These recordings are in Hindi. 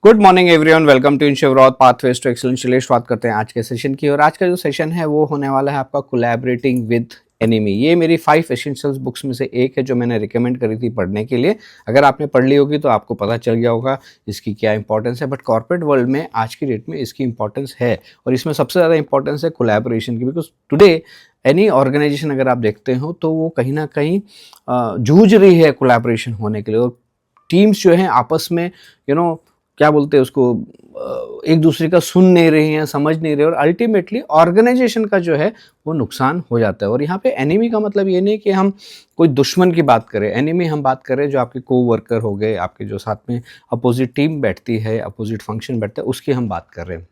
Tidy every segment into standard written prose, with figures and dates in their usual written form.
Good morning everyone, welcome to ensure pathways to excellence. चलिए बात करते हैं आज के सेशन की। और आज का जो सेशन है वो होने वाला है आपका कोलैबोरेटिंग विद एनिमी। ये मेरी 5 एसेंशियल्स बुक्स में से एक है जो मैंने रिकमेंड करी थी पढ़ने के लिए। अगर आपने पढ़ ली होगी तो आपको पता चल गया होगा इसकी क्या इंपॉर्टेंस है। बट कॉर्पोरेट वर्ल्ड में आज की डेट में इसकी इंपॉर्टेंस है और इसमें सबसे ज़्यादा इंपॉर्टेंस है कोलैबोरेशन की। बिकॉज टुडे एनी ऑर्गेनाइजेशन अगर आप देखते हो तो वो कहीं ना कहीं जूझ रही है कोलैबोरेशन होने के लिए। और टीम्स जो हैं आपस में क्या बोलते हैं उसको, एक दूसरे का सुन नहीं रहे हैं, समझ नहीं रहे, और अल्टीमेटली ऑर्गेनाइजेशन का जो है वो नुकसान हो जाता है। और यहाँ पे एनिमी का मतलब ये नहीं कि हम कोई दुश्मन की बात करें। एनिमी हम बात करें जो आपके को वर्कर हो गए, आपके जो साथ में अपोजिट टीम बैठती है, अपोजिट फंक्शन बैठता है, उसकी हम बात कर रहे हैं।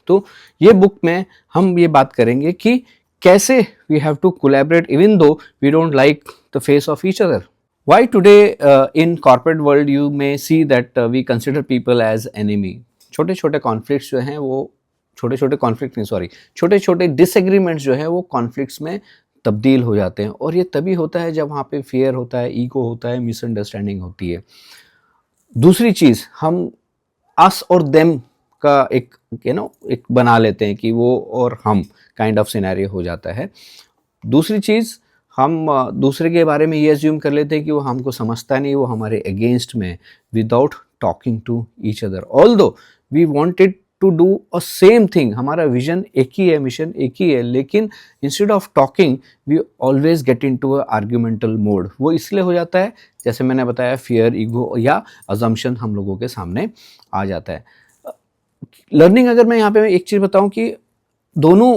तो ये बुक में हम ये बात करेंगे कि कैसे we have to collaborate even though we don't like the face of each other. Why today in corporate world you may see that we consider people as enemy? छोटे छोटे कॉन्फ्लिक्ट्स जो हैं वो छोटे छोटे डिसएग्रीमेंट्स जो है वो कॉन्फ्लिक्ट्स में तब्दील हो जाते हैं। और ये तभी होता है जब वहाँ पे फियर होता है, ईगो होता है, मिसअंडरस्टैंडिंग होती है। दूसरी चीज़, हम अस और देम का एक बना लेते हैं कि वो और हम काइंड ऑफ सिनेरियो हो जाता है। दूसरी चीज़, हम दूसरे के बारे में ये अज्यूम कर लेते हैं कि वो हमको समझता नहीं, वो हमारे अगेंस्ट में, without talking to each other. Although we wanted to do a same thing, हमारा विजन एक ही है, मिशन एक ही है, लेकिन instead of talking we always get into a argumental mode. वो इसलिए हो जाता है, जैसे मैंने बताया, फियर, ईगो या अजम्पशन हम लोगों के सामने आ जाता है। लर्निंग, अगर मैं यहाँ पे एक चीज़ बताऊँ कि दोनों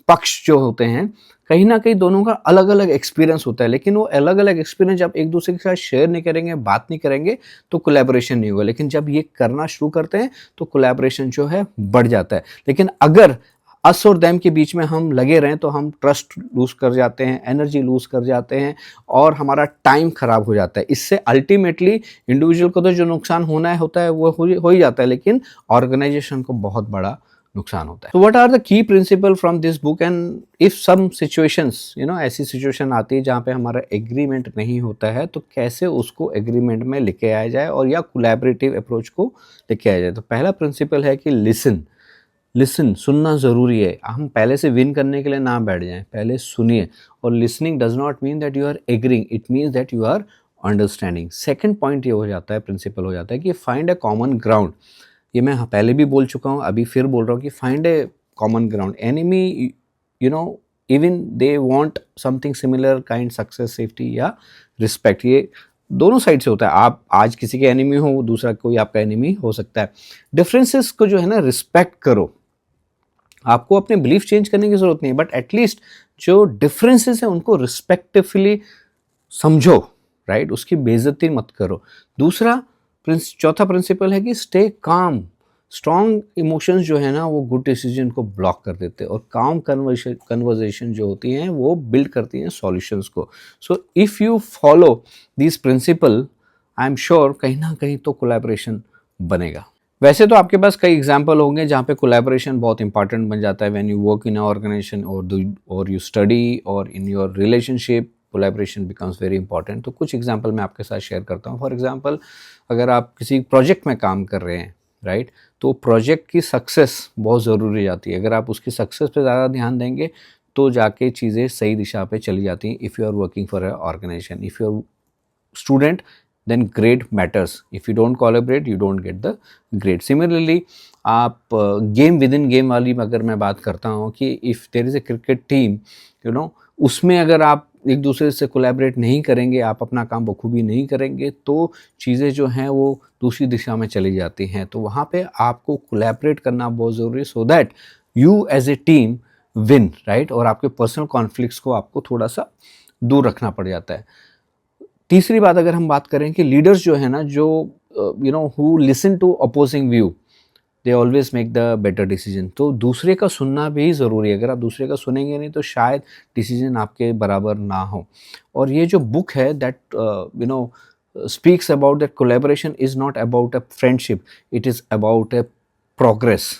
पक्ष जो होते हैं कहीं ना कहीं दोनों का अलग अलग एक्सपीरियंस होता है, लेकिन वो अलग अलग एक्सपीरियंस जब एक दूसरे के साथ शेयर नहीं करेंगे, बात नहीं करेंगे, तो कोलैबोरेशन नहीं होगा। लेकिन जब ये करना शुरू करते हैं तो कोलैबोरेशन जो है बढ़ जाता है। लेकिन अगर अस और दैम के बीच में हम लगे रहें तो हम ट्रस्ट लूज कर जाते हैं, एनर्जी लूज कर जाते हैं और हमारा टाइम खराब हो जाता है। इससे अल्टीमेटली इंडिविजुअल को तो जो नुकसान होता है वो हो ही जाता है, लेकिन ऑर्गेनाइजेशन को बहुत बड़ा नुकसान होता है। तो what are the key principle from this book? And if some situations ऐसी सिचुएशन आती है जहाँ पे हमारा एग्रीमेंट नहीं होता है तो कैसे उसको एग्रीमेंट में लेके आया जाए और या कोलैबोरेटिव अप्रोच को लेके आया जाए। तो पहला प्रिंसिपल है कि लिसन, सुनना ज़रूरी है। हम पहले से विन करने के लिए ना बैठ जाएं, पहले सुनिए। और listening does not mean that you are agreeing, it means that you are understanding. Second point ये हो जाता है, प्रिंसिपल हो जाता है कि फाइंड अ कॉमन ग्राउंड। ये मैं पहले भी बोल चुका हूँ, अभी फिर बोल रहा हूँ कि find A common ground. Enemy even they want something similar, kind success, safety या रिस्पेक्ट। ये दोनों साइड से होता है। आप आज किसी के एनिमी हो, दूसरा कोई आपका एनिमी हो सकता है। डिफरेंसेस को जो है ना रिस्पेक्ट करो। आपको अपने बिलीफ चेंज करने की जरूरत नहीं, बट एटलीस्ट जो डिफरेंसेस हैं उनको रिस्पेक्टफुली समझो, राइट? उसकी बेइज्जती मत करो। चौथा प्रिंसिपल है कि स्टे काम। स्ट्रॉन्ग इमोशंस जो है ना वो गुड डिसीजन को ब्लॉक कर देते हैं और काम कन्वर्जेशन जो होती हैं वो बिल्ड करती हैं सॉल्यूशंस को। So if you follow this principle, I am sure कहीं ना कहीं तो कोलैबोरेशन बनेगा। वैसे तो आपके पास कई एग्जाम्पल होंगे जहाँ पे कोलैबोरेशन बहुत इंपॉर्टेंट बन जाता है। When you work in a organisation और यू स्टडी और in your relationship, collaboration becomes very important. तो कुछ एग्जाम्पल मैं आपके साथ शेयर करता हूँ। फॉर एग्जाम्पल, अगर आप किसी प्रोजेक्ट में काम कर रहे हैं, राइट, तो प्रोजेक्ट की सक्सेस बहुत ज़रूरी जाती है। अगर आप उसकी सक्सेस पे ज़्यादा ध्यान देंगे तो जाके चीज़ें सही दिशा पे चली जाती हैं। If you are working for a organisation, if you are student, then grade matters. If you don't collaborate, you don't get the grade. Similarly, आप गेम विद इन गेम वाली अगर मैं बात करता हूँ कि if there is a cricket team, उसमें अगर आप एक दूसरे से कोलैबोरेट नहीं करेंगे, आप अपना काम बखूबी नहीं करेंगे, तो चीज़ें जो हैं वो दूसरी दिशा में चली जाती हैं। तो वहाँ पे आपको कोलैबोरेट करना बहुत ज़रूरी है, so that you as a team win, right? और आपके पर्सनल कॉन्फ्लिक्ट्स को आपको थोड़ा सा दूर रखना पड़ जाता है। तीसरी बात अगर हम बात करें कि लीडर्स जो है ना, जो who listen to opposing view, they always make the better decision. तो दूसरे का सुनना भी ज़रूरी है। अगर आप दूसरे का सुनेंगे नहीं तो शायद डिसीजन आपके बराबर ना हो। और ये जो बुक है that speaks about that collaboration is not about a friendship, it is about A progress.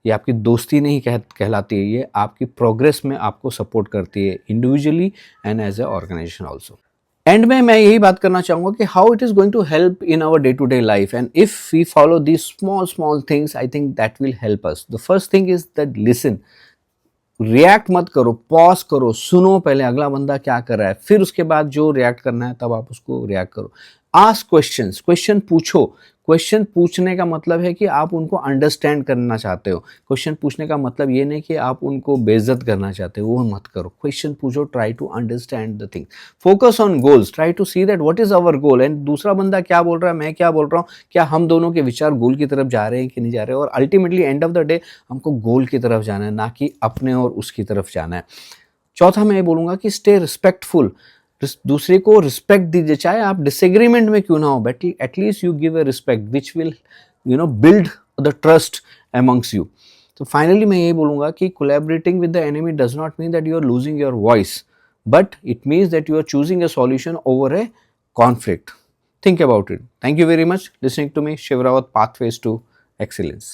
ये आपकी दोस्ती नहीं कहलाती है, ये आपकी प्रोग्रेस में आपको सपोर्ट करती है, individually and as a organisation also. End में मैं यही बात करना चाहूँगा कि how it is going to help in our day to day life, and if we follow this small small things, I think that will help us. The first thing is that listen. React मत करो, पॉज करो, सुनो पहले अगला बंदा क्या कर रहा है, फिर उसके बाद जो रिएक्ट करना है तब आप उसको रिएक्ट करो. आस्क क्वेश्चंस, क्वेश्चन पूछो. क्वेश्चन पूछने का मतलब है कि आप उनको अंडरस्टैंड करना चाहते हो. क्वेश्चन पूछने का मतलब ये नहीं कि आप उनको बेइज्जत करना चाहते हो, वो मत करो. क्वेश्चन पूछो, try to understand the thing. Focus on goals, try to see that what is our goal, and दूसरा बंदा क्या बोल रहा है, मैं क्या बोल रहा हूँ, क्या हम दोनों के विचार गोल की तरफ जा रहे हैं कि नहीं जा रहे. और ultimately end of the day हमको गोल की तरफ जाना है, ना कि अपने और उसकी तरफ जाना है. चौथा मैं ये बोलूंगा कि स्टे रिस्पेक्टफुल. दूसरे को रिस्पेक्ट दीजिए, चाहे आप डिसएग्रीमेंट में क्यों ना हो, but at least you give a respect which will build the trust amongst you. तो फाइनली मैं यही बोलूंगा कि collaborating with the enemy does not mean that you are losing your voice, but it means that you are choosing a solution over a conflict. Think about it. Thank you very much listening to me, Shivrawat Pathways to Excellence.